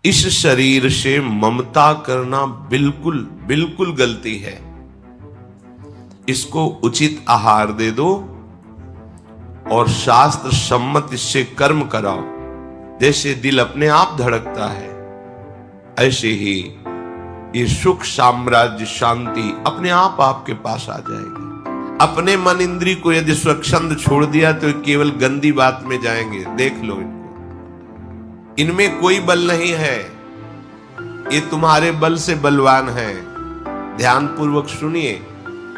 इस शरीर से ममता करना बिल्कुल बिल्कुल गलती है। इसको उचित आहार दे दो और शास्त्र सम्मत इससे कर्म कराओ। जैसे दिल अपने आप धड़कता है, ऐसे ही ये सुख साम्राज्य शांति अपने आप आपके पास आ जाएगी। अपने मन इंद्री को यदि स्वच्छंद छोड़ दिया तो केवल गंदी बात में जाएंगे। देख लो इनको, इनमें कोई बल नहीं है, ये तुम्हारे बल से बलवान है। ध्यान पूर्वक सुनिए।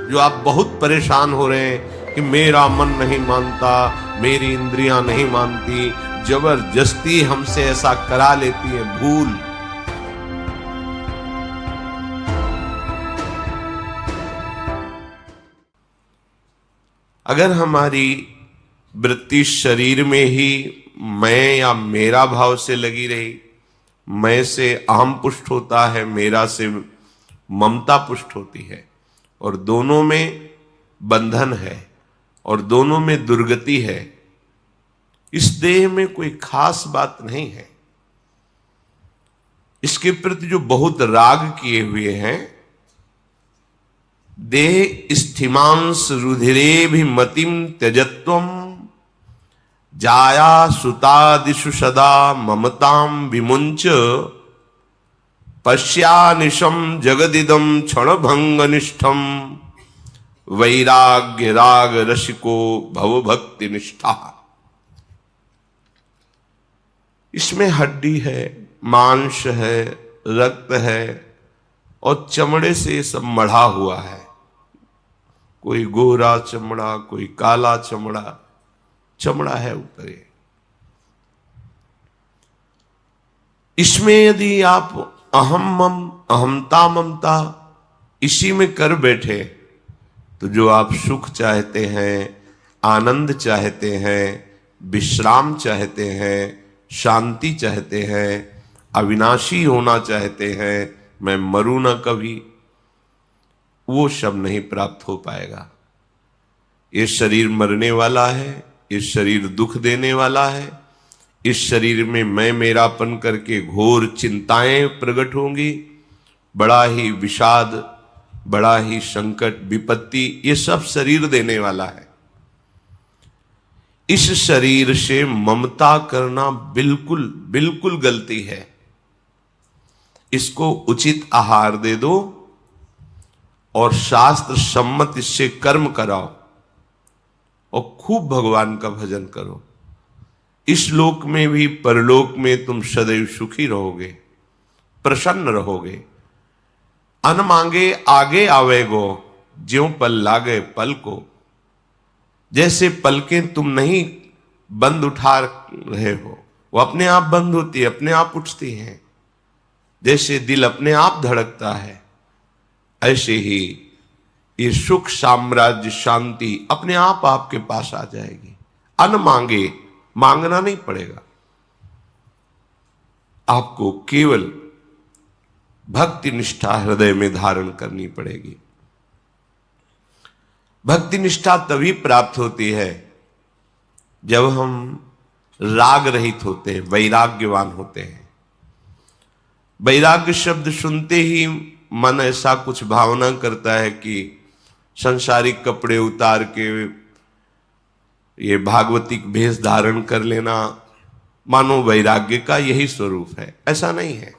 जो आप बहुत परेशान हो रहे हैं कि मेरा मन नहीं मानता, मेरी इंद्रियां नहीं मानती, जबरदस्ती हमसे ऐसा करा लेती है, भूल। अगर हमारी वृत्ति शरीर में ही मैं या मेरा भाव से लगी रही, मैं से अहम पुष्ट होता है, मेरा से ममता पुष्ट होती है, और दोनों में बंधन है और दोनों में दुर्गति है। इस देह में कोई खास बात नहीं है। इसके प्रति जो बहुत राग किए हुए हैं, देह स्थिमांस रुधिरे भी मतिम त्यजत्वम जाया सुतादिषु सदा ममताम विमुंच पश्यानिशम जगदिदम क्षणभंग निष्ठम वैराग्य राग रसिको भवभक्ति निष्ठा। इसमें हड्डी है, मांस है, रक्त है और चमड़े से सब मढ़ा हुआ है। कोई गोरा चमड़ा, कोई काला चमड़ा, चमड़ा है ऊपर। इसमें यदि आप अहम मम अहमता ममता इसी में कर बैठे तो जो आप सुख चाहते हैं, आनंद चाहते हैं, विश्राम चाहते हैं, शांति चाहते हैं, अविनाशी होना चाहते हैं, मैं मरूं ना कभी, वो सब नहीं प्राप्त हो पाएगा। ये शरीर मरने वाला है, ये शरीर दुख देने वाला है। इस शरीर में मैं मेरापन करके घोर चिंताएं प्रकट होंगी, बड़ा ही विषाद, बड़ा ही संकट, विपत्ति, ये सब शरीर देने वाला है। इस शरीर से ममता करना बिल्कुल बिल्कुल गलती है। इसको उचित आहार दे दो और शास्त्र सम्मत इससे कर्म कराओ और खूब भगवान का भजन करो। इस लोक में भी परलोक में तुम सदैव सुखी रहोगे, प्रसन्न रहोगे। अन मांगे आगे आवेगो, ज्यों पल लागे पल को। जैसे पलकें तुम नहीं बंद उठा रहे हो, वो अपने आप बंद होती है, अपने आप उठती हैं। जैसे दिल अपने आप धड़कता है, ऐसे ही ये सुख साम्राज्य शांति अपने आप आपके पास आ जाएगी। अन मांगे, मांगना नहीं पड़ेगा, आपको केवल भक्ति निष्ठा हृदय में धारण करनी पड़ेगी। भक्ति निष्ठा तभी प्राप्त होती है जब हम राग रहित होते हैं, वैराग्यवान होते हैं। वैराग्य शब्द सुनते ही मन ऐसा कुछ भावना करता है कि संसारिक कपड़े उतार के ये भागवतिक भेष धारण कर लेना, मानो वैराग्य का यही स्वरूप है। ऐसा नहीं है।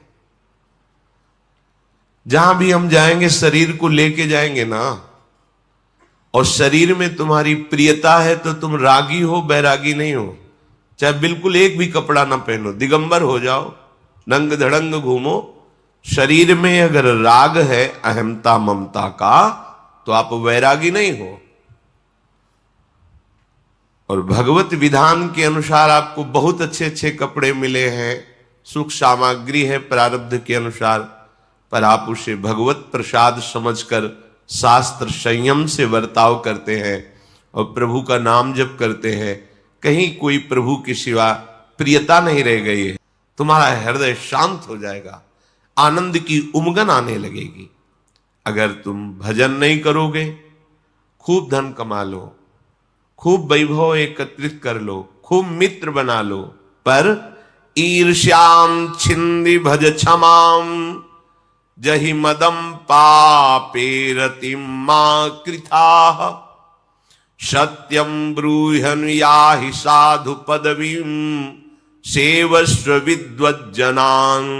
जहां भी हम जाएंगे शरीर को लेके जाएंगे ना, और शरीर में तुम्हारी प्रियता है तो तुम रागी हो, बैरागी नहीं हो। चाहे बिल्कुल एक भी कपड़ा ना पहनो, दिगंबर हो जाओ, नंग धड़ंग घूमो, शरीर में अगर राग है अहमता ममता का तो आप वैरागी नहीं हो। और भगवत विधान के अनुसार आपको बहुत अच्छे अच्छे कपड़े मिले हैं, सुख सामग्री है प्रारब्ध के अनुसार, पर आप उसे भगवत प्रसाद समझकर शास्त्र संयम से वर्ताव करते हैं और प्रभु का नाम जप करते हैं। कहीं कोई प्रभु के सिवा प्रियता नहीं रह गई है। तुम्हारा हृदय शांत हो जाएगा, आनंद की उमगन आने लगेगी। अगर तुम भजन नहीं करोगे, खूब धन कमा लो, खूब वैभव एकत्रित कर लो, खूब मित्र बना लो, पर ईर्ष्याम छिंदि भज क्षमाम जहि मदम पापे रतिम मां कृथाः सत्यम ब्रूह्यनुयाहि साधु पदवीं सेवस्व विद्वज्जनान्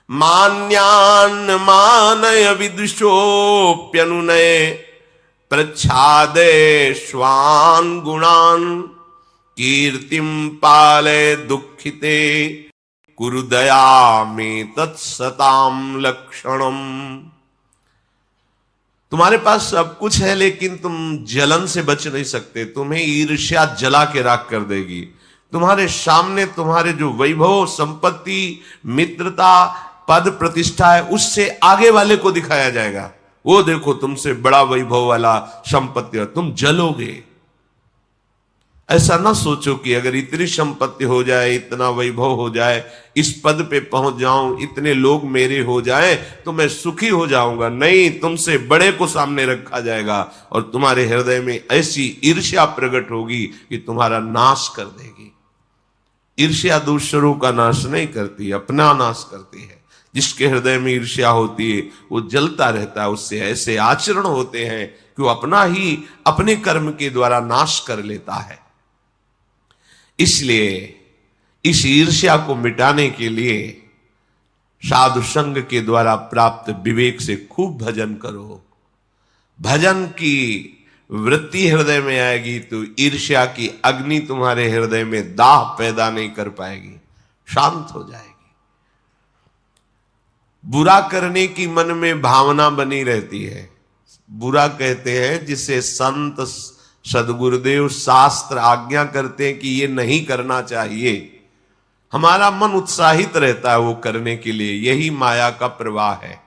मान्यान् मानय विदुषोऽप्यनुनय प्रच्छादय स्वान् गुणान् कीर्तिं पालय दुःखिते कुरु दया में तत्सताम लक्षणम। तुम्हारे पास सब कुछ है लेकिन तुम जलन से बच नहीं सकते, तुम्हें ईर्ष्या जला के राख कर देगी। तुम्हारे सामने तुम्हारे जो वैभव, संपत्ति, मित्रता, पद, प्रतिष्ठा है, उससे आगे वाले को दिखाया जाएगा, वो देखो तुमसे बड़ा वैभव वाला संपत्ति है, तुम जलोगे। ऐसा ना सोचो कि अगर इतनी संपत्ति हो जाए, इतना वैभव हो जाए, इस पद पे पहुंच जाऊं, इतने लोग मेरे हो जाएं तो मैं सुखी हो जाऊंगा। नहीं, तुमसे बड़े को सामने रखा जाएगा और तुम्हारे हृदय में ऐसी ईर्ष्या प्रकट होगी कि तुम्हारा नाश कर देगी। ईर्ष्या दूसरों का नाश नहीं करती, अपना नाश करती है। जिसके हृदय में ईर्ष्या होती है वो जलता रहता है, उससे ऐसे आचरण होते हैं कि वो अपना ही अपने कर्म के द्वारा नाश कर लेता है। इसलिए इस ईर्ष्या को मिटाने के लिए साधु संग के द्वारा प्राप्त विवेक से खूब भजन करो। भजन की वृत्ति हृदय में आएगी तो ईर्ष्या की अग्नि तुम्हारे हृदय में दाह पैदा नहीं कर पाएगी, शांत हो जाएगी। बुरा करने की मन में भावना बनी रहती है। बुरा कहते हैं जिसे संत सदगुरुदेव शास्त्र आज्ञा करते हैं कि ये नहीं करना चाहिए। हमारा मन उत्साहित रहता है वो करने के लिए, यही माया का प्रवाह है।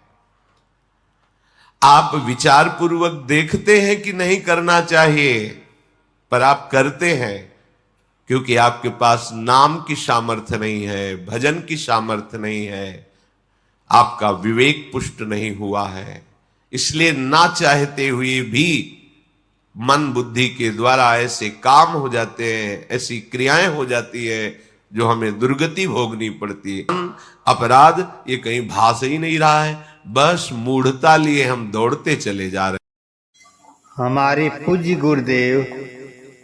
आप विचार पूर्वक देखते हैं कि नहीं करना चाहिए, पर आप करते हैं क्योंकि आपके पास नाम की सामर्थ्य नहीं है, भजन की सामर्थ्य नहीं है, आपका विवेक पुष्ट नहीं हुआ है। इसलिए ना चाहते हुए भी मन बुद्धि के द्वारा ऐसे काम हो जाते हैं, ऐसी क्रियाएं हो जाती है जो हमें दुर्गति भोगनी पड़ती है। अपराध ये कहीं भास ही नहीं रहा है, बस मूढ़ता लिए हम दौड़ते चले जा रहे हैं। हमारे पूज्य गुरुदेव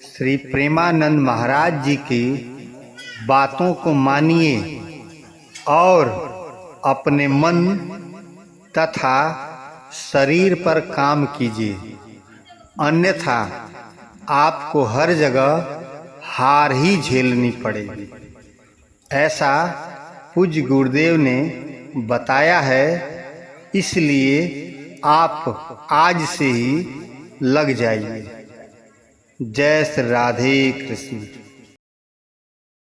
श्री प्रेमानंद महाराज जी की बातों को मानिए और अपने मन तथा शरीर पर काम कीजिए, अन्यथा आपको हर जगह हार ही झेलनी पड़ेगी। ऐसा पूज्य गुरुदेव ने बताया है, इसलिए आप आज से ही लग जाइए। जय श्री राधे कृष्ण।